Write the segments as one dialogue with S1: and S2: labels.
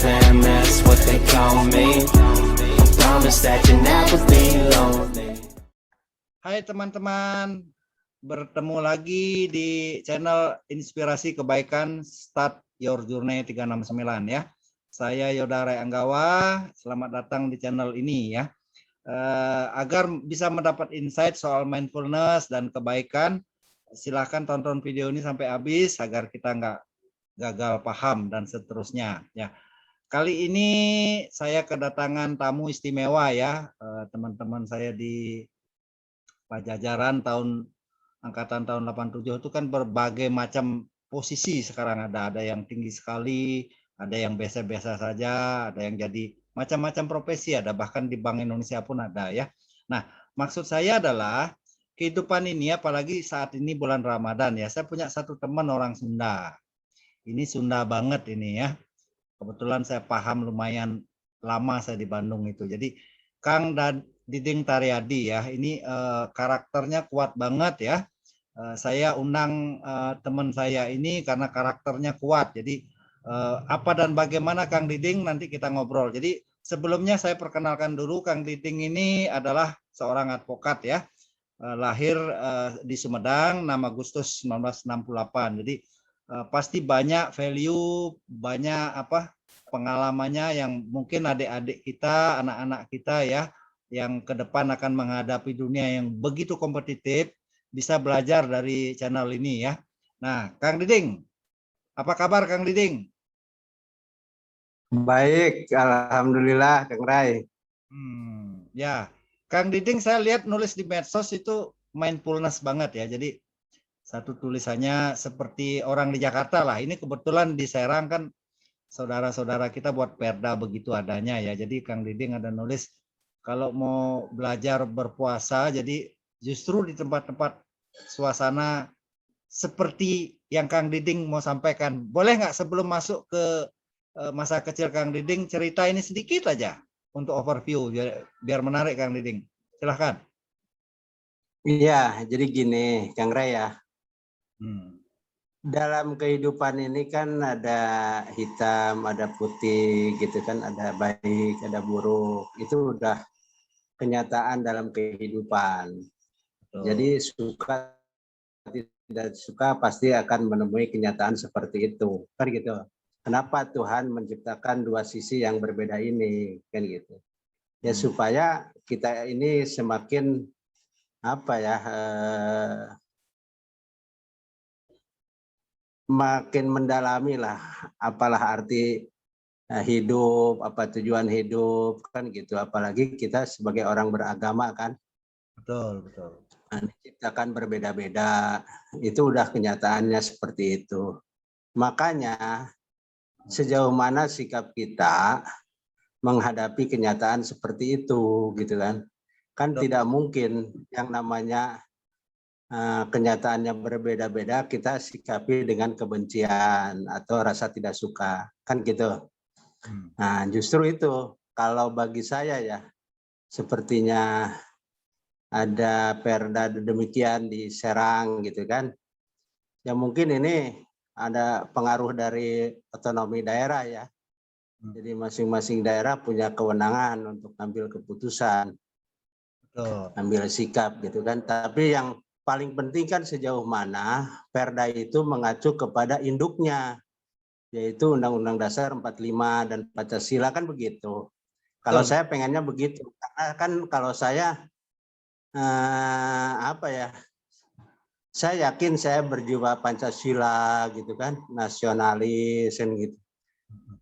S1: them, that's what they call me. Promise that you'll never be lonely.
S2: Hai teman-teman, bertemu lagi di channel Inspirasi Kebaikan Start Your Journey 369 ya. Saya Yoda Ray Anggawa, selamat datang di channel ini ya. Agar bisa mendapat insight soal mindfulness dan kebaikan, silahkan tonton video ini sampai habis agar kita nggak gagal paham dan seterusnya ya. Kali ini saya kedatangan tamu istimewa ya, teman-teman saya di Pajajaran angkatan tahun 87 itu kan berbagai macam posisi sekarang ada yang tinggi sekali, ada yang biasa-biasa saja, ada yang jadi macam-macam profesi ada, bahkan di Bank Indonesia pun ada ya. Nah, maksud saya adalah kehidupan ini apalagi saat ini bulan Ramadan ya. Saya punya satu teman orang Sunda. Ini Sunda banget ini ya. Kebetulan saya paham lumayan lama saya di Bandung itu. Jadi Kang Diding Taryadi ya, ini karakternya kuat banget ya. Saya undang teman saya ini karena karakternya kuat. Jadi apa dan bagaimana Kang Diding nanti kita ngobrol. Jadi sebelumnya saya perkenalkan dulu, Kang Diding ini adalah seorang advokat ya. Lahir di Sumedang 6 Agustus 1968. Jadi pasti banyak value, banyak pengalamannya yang mungkin adik-adik kita, anak-anak kita ya, yang ke depan akan menghadapi dunia yang begitu kompetitif, bisa belajar dari channel ini ya. Nah, Kang Diding, apa kabar Kang Diding?
S3: Baik, alhamdulillah Kang Rai.
S2: Ya, Kang Diding saya lihat nulis di medsos itu mindfulness banget ya. Jadi satu tulisannya seperti orang di Jakarta lah. Ini kebetulan di Serang kan saudara-saudara kita buat perda begitu adanya ya. Jadi Kang Diding ada nulis kalau mau belajar berpuasa, jadi justru di tempat-tempat suasana seperti yang Kang Diding mau sampaikan. Boleh nggak sebelum masuk ke masa kecil Kang Diding, cerita ini sedikit aja untuk overview biar menarik Kang Diding. Silahkan.
S3: Iya, jadi gini Kang Rai ya. Dalam kehidupan ini kan ada hitam, ada putih gitu kan, ada baik, ada buruk. Itu udah kenyataan dalam kehidupan.
S2: Betul.
S3: Jadi suka tidak suka pasti akan menemui kenyataan seperti itu. Kan gitu. Kenapa Tuhan menciptakan dua sisi yang berbeda ini kan gitu. Ya supaya kita ini semakin makin mendalami lah apalah arti hidup, apa tujuan hidup kan gitu. Apalagi kita sebagai orang beragama kan.
S2: Betul, betul.
S3: Diciptakan berbeda-beda, itu udah kenyataannya seperti itu. Makanya sejauh mana sikap kita menghadapi kenyataan seperti itu gitu kan. Kan tidak mungkin yang namanya kenyataannya berbeda-beda kita sikapi dengan kebencian atau rasa tidak suka kan gitu. Nah justru itu kalau bagi saya ya sepertinya ada perda demikian di Serang gitu kan ya, mungkin ini ada pengaruh dari otonomi daerah ya. Jadi masing-masing daerah punya kewenangan untuk ambil keputusan. Betul. Ambil sikap gitu kan. Tapi yang paling penting kan sejauh mana perda itu mengacu kepada induknya, yaitu Undang-Undang Dasar 45 dan Pancasila kan begitu. Kalau saya pengennya begitu, karena kan kalau saya saya yakin saya berjiwa Pancasila gitu kan, nasionalis kan gitu.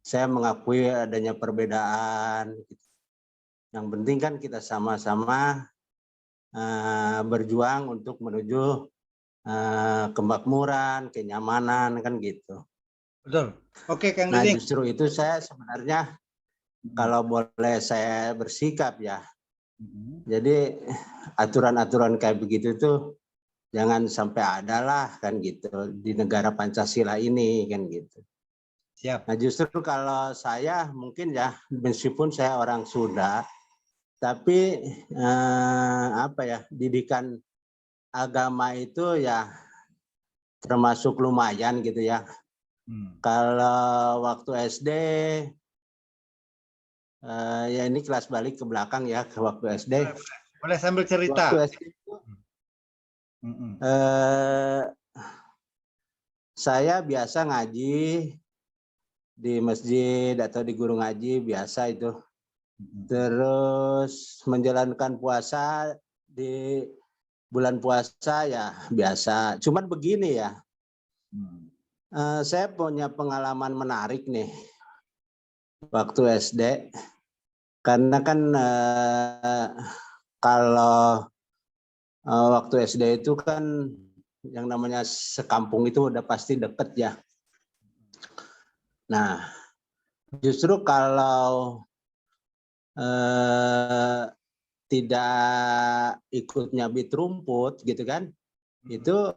S3: Saya mengakui adanya perbedaan. Gitu. Yang penting kan kita sama-sama berjuang untuk menuju kemakmuran, kenyamanan kan gitu.
S2: Betul. Oke, Kang
S3: Nah
S2: Diding.
S3: justru itu saya sebenarnya kalau boleh saya bersikap ya. Jadi aturan-aturan kayak begitu tuh jangan sampai ada lah kan gitu di negara Pancasila ini kan gitu.
S2: Siap.
S3: Nah justru kalau saya mungkin ya meskipun saya orang Sunda, tapi didikan agama itu ya termasuk lumayan gitu ya. Kalau waktu SD Ya ini kelas balik ke belakang ya ke waktu SD.
S2: Boleh sambil cerita.
S3: Waktu SD itu, saya biasa ngaji di masjid atau di guru ngaji biasa itu. Terus menjalankan puasa di bulan puasa ya biasa. Cuman begini ya, saya punya pengalaman menarik nih waktu SD. Karena kan kalau waktu SD itu kan yang namanya sekampung itu udah pasti deket ya. Nah, justru kalau tidak ikut nyabit rumput gitu kan, itu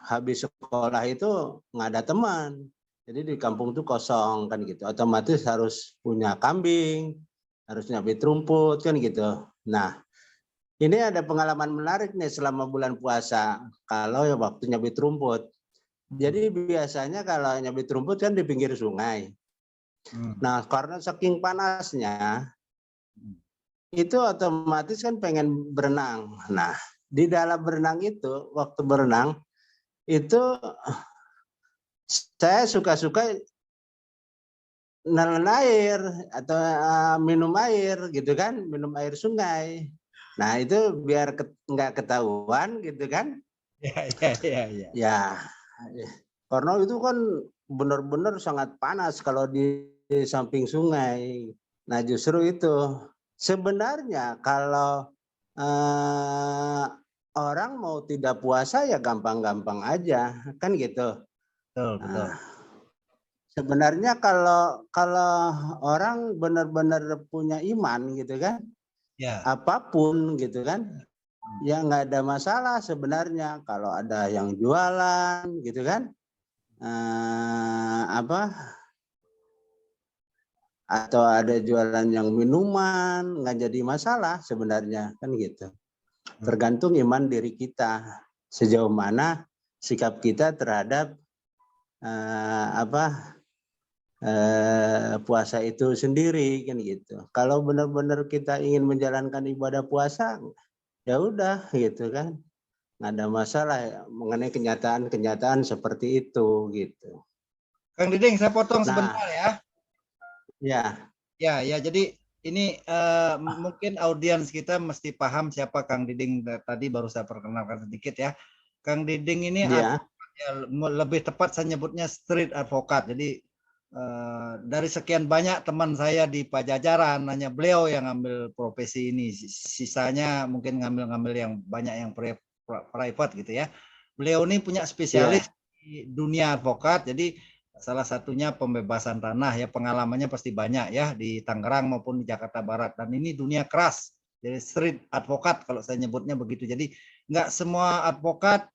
S3: habis sekolah itu nggak ada teman. Jadi di kampung tuh kosong kan gitu. Otomatis harus punya kambing, harus nyabit rumput kan gitu. Nah, ini ada pengalaman menarik nih selama bulan puasa. Kalau ya waktu nyabit rumput. Jadi biasanya kalau nyabit rumput kan di pinggir sungai. Nah, karena saking panasnya, itu otomatis kan pengen berenang. Nah, di dalam berenang itu, waktu berenang, itu saya suka-suka nelen air atau minum air gitu kan, minum air sungai. Nah, itu biar nggak ketahuan gitu kan.
S2: Ya.
S3: Ya, karena itu kan benar-benar sangat panas kalau di samping sungai. Nah, justru itu. Sebenarnya kalau orang mau tidak puasa ya gampang-gampang aja, kan gitu.
S2: Betul.
S3: Nah, sebenarnya kalau orang benar-benar punya iman gitu kan,
S2: Ya.
S3: apapun gitu kan, ya nggak ada masalah sebenarnya. Kalau ada yang jualan gitu kan, atau ada jualan yang minuman, nggak jadi masalah sebenarnya kan gitu. Tergantung iman diri kita sejauh mana sikap kita terhadap puasa itu sendiri kan gitu. Kalau benar-benar kita ingin menjalankan ibadah puasa, ya udah gitu kan, nggak ada masalah mengenai kenyataan seperti itu gitu.
S2: Kang Diding, saya potong
S3: Nah,
S2: sebentar ya.
S3: ya.
S2: Ya, jadi ini mungkin audiens kita mesti paham siapa Kang Diding tadi baru saya perkenalkan sedikit ya. Kang Diding ini
S3: Ya.
S2: lebih tepat saya nyebutnya street advokat. Jadi dari sekian banyak teman saya di Pajajaran, hanya beliau yang ngambil profesi ini. Sisanya mungkin ngambil yang banyak yang private gitu ya. Beliau ini punya spesialis di dunia advokat. Jadi salah satunya pembebasan tanah ya, pengalamannya pasti banyak ya di Tangerang maupun di Jakarta Barat, dan ini dunia keras, jadi street advokat kalau saya nyebutnya begitu. Jadi nggak semua advokat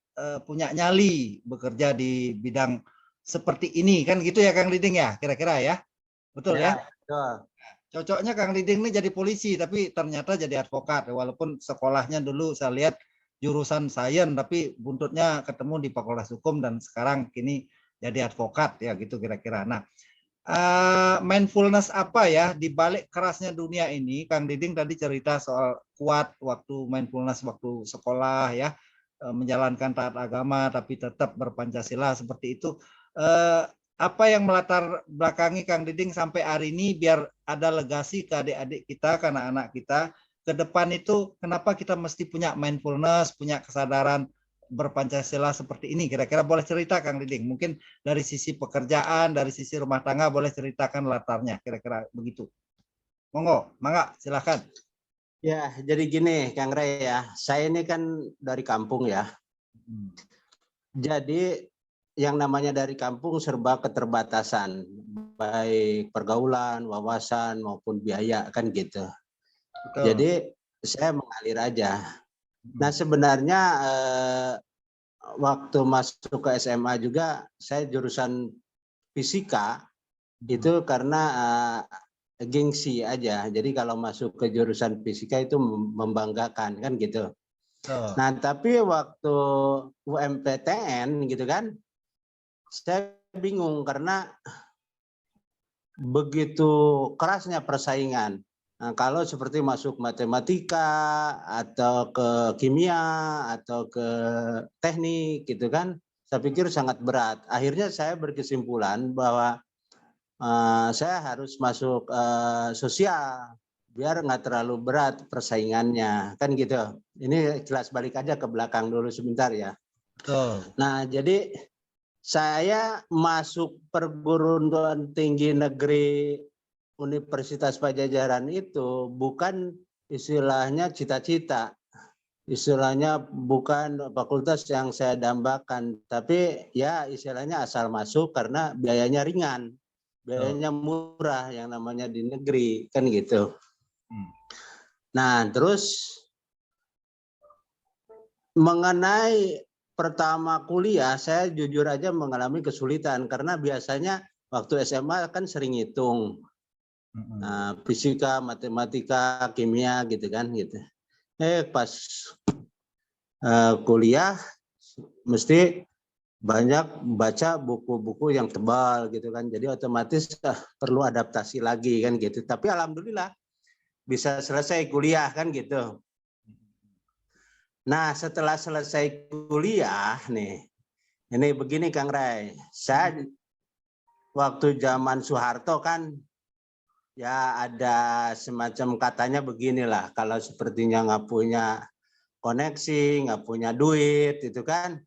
S2: punya nyali bekerja di bidang seperti ini kan gitu ya Kang Diding ya, kira-kira ya, betul ya?
S3: Betul.
S2: Cocoknya Kang Diding ini jadi polisi tapi ternyata jadi advokat, walaupun sekolahnya dulu saya lihat jurusan sains tapi buntutnya ketemu di Fakultas Hukum dan sekarang kini jadi advokat ya gitu kira-kira. Nah, mindfulness apa ya di balik kerasnya dunia ini? Kang Diding tadi cerita soal kuat waktu mindfulness waktu sekolah ya, menjalankan taat agama tapi tetap berpancasila seperti itu. Apa yang melatar belakangi Kang Diding sampai hari ini biar ada legasi ke adik-adik kita, ke anak-anak kita ke depan itu, kenapa kita mesti punya mindfulness, punya kesadaran berpancasila seperti ini? Kira-kira boleh cerita Kang Diding, mungkin dari sisi pekerjaan, dari sisi rumah tangga, boleh ceritakan latarnya, kira-kira begitu. Monggo, mangga, silakan.
S3: Ya, jadi gini Kang Rey ya, saya ini kan dari kampung ya. Jadi yang namanya dari kampung serba keterbatasan, baik pergaulan, wawasan maupun biaya kan gitu.
S2: Betul.
S3: Jadi saya mengalir aja. Nah sebenarnya waktu masuk ke SMA juga saya jurusan fisika itu karena gengsi aja. Jadi kalau masuk ke jurusan fisika itu membanggakan kan gitu. Nah tapi waktu UMPTN gitu kan, saya bingung karena begitu kerasnya persaingan. Nah, kalau seperti masuk matematika atau ke kimia atau ke teknik gitu kan, saya pikir sangat berat. Akhirnya saya berkesimpulan bahwa saya harus masuk sosial biar nggak terlalu berat persaingannya kan gitu. Ini kelas balik aja ke belakang dulu sebentar ya.
S2: Betul.
S3: Nah, jadi saya masuk perguruan tinggi negeri Universitas Pajajaran itu bukan istilahnya cita-cita, istilahnya bukan fakultas yang saya dambakan, tapi ya istilahnya asal masuk karena biayanya ringan, biayanya murah yang namanya di negeri kan gitu. Nah, terus mengenai pertama kuliah, saya jujur aja mengalami kesulitan karena biasanya waktu SMA kan sering hitung, fisika, matematika, kimia gitu kan gitu. Pas kuliah mesti banyak baca buku-buku yang tebal gitu kan, jadi otomatis perlu adaptasi lagi kan gitu. Tapi alhamdulillah bisa selesai kuliah kan gitu. Nah, setelah selesai kuliah nih, ini begini Kang Ray, saya waktu zaman Soeharto kan ya ada semacam katanya beginilah, kalau sepertinya nggak punya koneksi, nggak punya duit itu kan,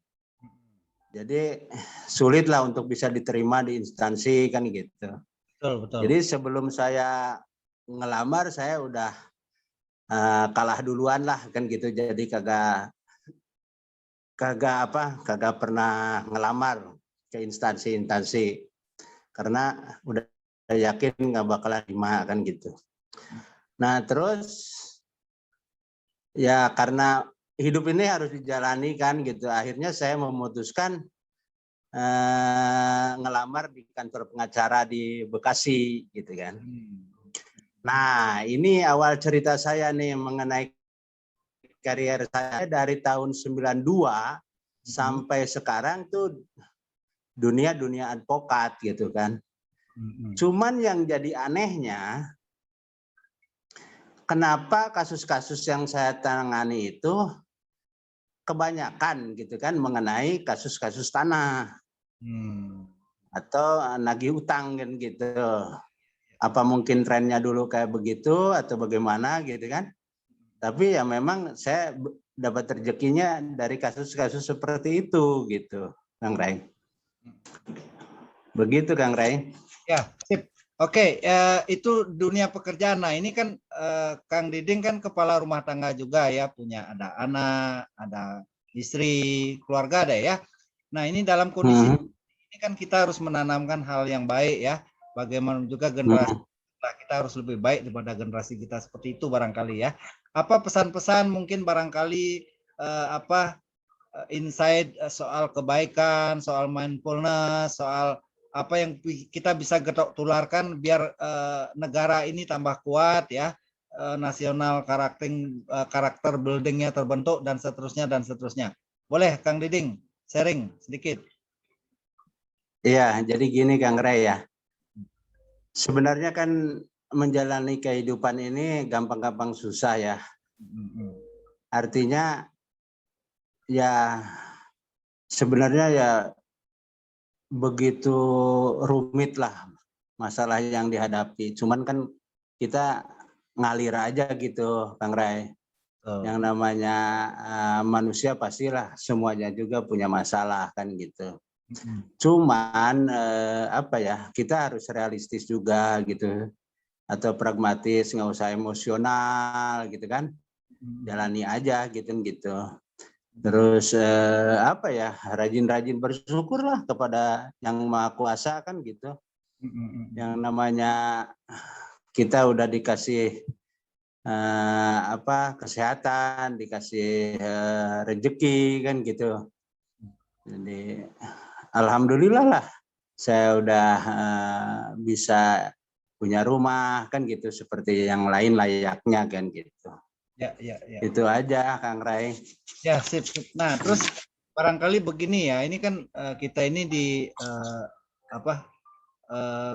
S3: jadi sulit lah untuk bisa diterima di instansi kan gitu.
S2: Betul.
S3: Jadi sebelum saya ngelamar saya udah kalah duluan lah kan gitu, jadi kagak pernah ngelamar ke instansi karena udah yakin nggak bakalan terima kan gitu. Nah terus ya karena hidup ini harus dijalani kan gitu, akhirnya saya memutuskan ngelamar di kantor pengacara di Bekasi gitu kan. Nah ini awal cerita saya nih mengenai karier saya dari tahun 92 sampai sekarang tuh dunia advokat gitu kan. Cuman yang jadi anehnya, kenapa kasus-kasus yang saya tangani itu kebanyakan gitu kan mengenai kasus-kasus tanah atau nagih utang kan gitu. Apa mungkin trennya dulu kayak begitu atau bagaimana gitu kan. Tapi ya memang saya dapat rezekinya dari kasus-kasus seperti itu gitu, Kang Ray. Begitu Kang Ray.
S2: Ya, sip. Oke, itu dunia pekerjaan. Nah, ini kan Kang Diding kan kepala rumah tangga juga ya, punya ada anak, ada istri, keluarga ada ya. Nah, ini dalam kondisi ini kan kita harus menanamkan hal yang baik ya. Bagaimana juga generasi kita harus lebih baik daripada generasi kita seperti itu barangkali ya. Apa pesan-pesan mungkin barangkali insight soal kebaikan, soal mindfulness, soal apa yang kita bisa tularkan biar negara ini tambah kuat ya, nasional karakter buildingnya terbentuk dan seterusnya. Boleh Kang Diding sharing sedikit.
S3: Iya, jadi gini Kang Ray ya. Sebenarnya kan menjalani kehidupan ini gampang-gampang susah ya. Artinya ya sebenarnya ya begitu rumit lah masalah yang dihadapi. Cuman kan kita ngalir aja gitu, Kang Ray. Yang namanya manusia pastilah semuanya juga punya masalah kan gitu. Cuman kita harus realistis juga gitu, atau pragmatis, nggak usah emosional gitu kan, jalani aja gitu. Terus rajin-rajin bersyukurlah kepada yang Maha Kuasa kan gitu. Yang namanya kita udah dikasih kesehatan, dikasih rezeki kan gitu. Jadi alhamdulillah lah saya udah bisa punya rumah kan gitu, seperti yang lain layaknya kan gitu. Ya. Itu aja Kang Ray.
S2: Ya, sip. Nah, terus barangkali begini ya, ini kan kita ini di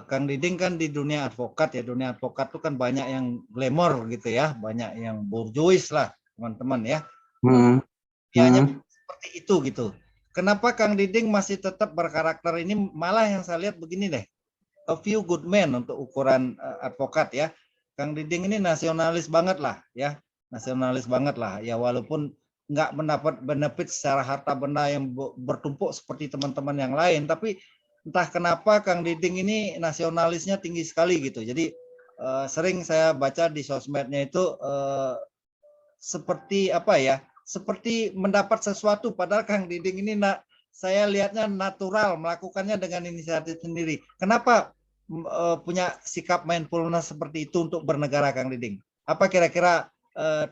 S2: Kang Diding kan di dunia advokat ya, dunia advokat itu kan banyak yang glamor gitu ya, banyak yang bourgeois lah teman-teman ya. Hanya seperti itu gitu. Kenapa Kang Diding masih tetap berkarakter ini? Malah yang saya lihat begini deh, a few good men untuk ukuran advokat ya. Kang Diding ini nasionalis banget lah ya, nasionalis banget lah ya, walaupun nggak mendapat benefit secara harta benda yang bertumpuk seperti teman-teman yang lain, tapi entah kenapa Kang Diding ini nasionalisnya tinggi sekali gitu. Jadi sering saya baca di sosmednya itu seperti apa ya, seperti mendapat sesuatu, padahal Kang Diding ini saya lihatnya natural, melakukannya dengan inisiatif sendiri. Kenapa punya sikap mindfulness seperti itu untuk bernegara, Kang Diding? Apa kira-kira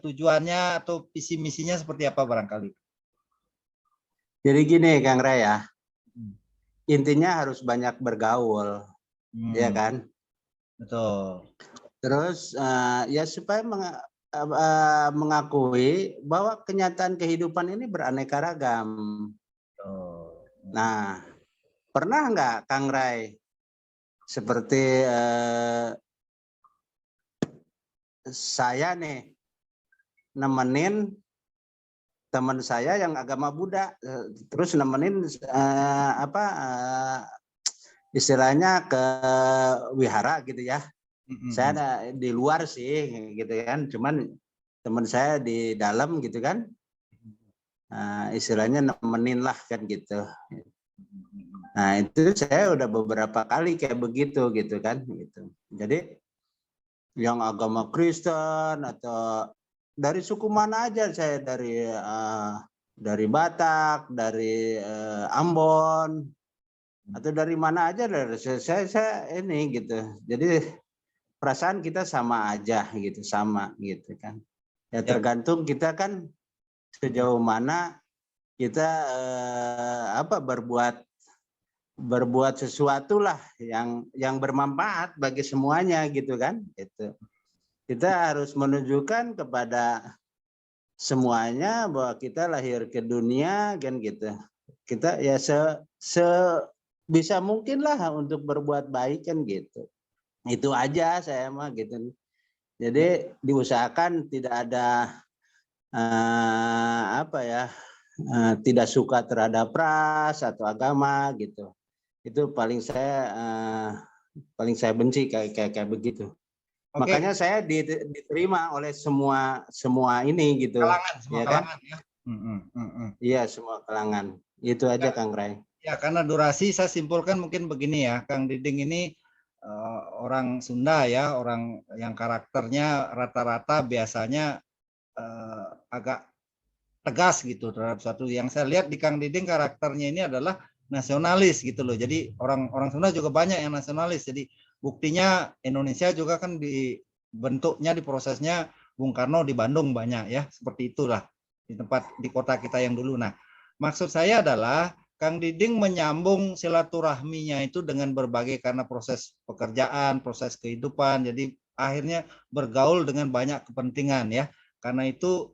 S2: tujuannya atau visi misinya seperti apa barangkali?
S3: Jadi gini Kang Raya, intinya harus banyak bergaul, ya kan?
S2: Betul.
S3: Terus ya supaya mengakui bahwa kenyataan kehidupan ini beraneka ragam. Nah, pernah nggak Kang Ray seperti saya nih nemenin teman saya yang agama Buddha, terus nemenin istilahnya ke wihara gitu ya. Saya ada di luar sih gitu kan, cuman teman saya di dalam gitu kan, istilahnya nemenin lah kan gitu. Nah itu saya udah beberapa kali kayak begitu gitu kan gitu. Jadi yang agama Kristen atau dari suku mana aja, saya dari Batak, dari Ambon atau dari mana aja, dari saya ini gitu. Jadi perasaan kita sama aja gitu, sama gitu kan. Ya tergantung kita kan sejauh mana kita berbuat sesuatu lah yang bermanfaat bagi semuanya gitu kan. Itu kita harus menunjukkan kepada semuanya bahwa kita lahir ke dunia kan gitu. Kita ya sebisa mungkin lah untuk berbuat baik kan gitu. Itu aja saya mah gitu. Jadi diusahakan tidak ada tidak suka terhadap ras atau agama gitu. Itu paling saya benci kayak begitu. Okay. Makanya saya diterima oleh semua ini gitu.
S2: Kalangan, semua
S3: ya
S2: kalangan
S3: kan?
S2: Ya.
S3: Iya, semua kalangan. Itu aja Kang Ray.
S2: Ya, karena durasi saya simpulkan mungkin begini ya, Kang Diding ini orang Sunda ya, orang yang karakternya rata-rata biasanya agak tegas gitu terhadap satu. Yang saya lihat di Kang Diding karakternya ini adalah nasionalis gitu loh. Jadi orang Sunda juga banyak yang nasionalis. Jadi buktinya Indonesia juga kan dibentuknya, di prosesnya Bung Karno di Bandung banyak ya, seperti itulah di kota kita yang dulu. Nah, maksud saya adalah Kang Diding menyambung silaturahminya itu dengan berbagai, karena proses pekerjaan, proses kehidupan, jadi akhirnya bergaul dengan banyak kepentingan ya. Karena itu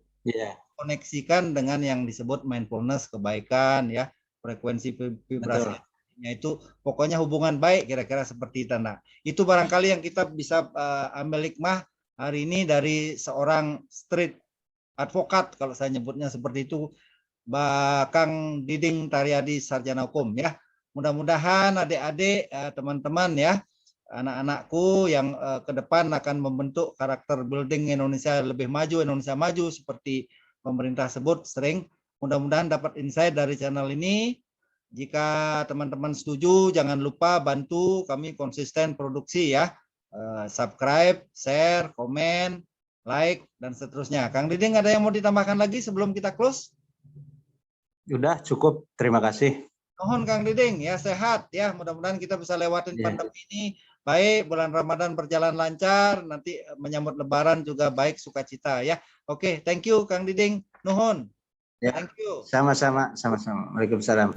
S2: koneksikan dengan yang disebut mindfulness, kebaikan ya, frekuensi vibrasinya itu pokoknya hubungan baik, kira-kira seperti itu. Nah, itu barangkali yang kita bisa ambil hikmah hari ini dari seorang street advokat, kalau saya nyebutnya seperti itu, Kang Diding Taryadi, sarjana hukum ya. Mudah-mudahan adik-adik, teman-teman ya, anak-anakku yang ke depan akan membentuk karakter building Indonesia lebih maju, Indonesia maju seperti pemerintah sebut sering. Mudah-mudahan dapat insight dari channel ini. Jika teman-teman setuju, jangan lupa bantu kami konsisten produksi ya. Subscribe, share, komen, like, dan seterusnya. Kang Diding, ada yang mau ditambahkan lagi sebelum kita close?
S3: Udah cukup, terima kasih.
S2: Mohon Kang Diding ya, sehat ya, mudah-mudahan kita bisa lewatin pandemi ini baik, bulan Ramadan berjalan lancar, nanti menyambut Lebaran juga baik, sukacita ya. Oke, thank you Kang Diding, nuhun.
S3: Ya,
S2: thank you.
S3: Sama-sama. Waalaikumsalam.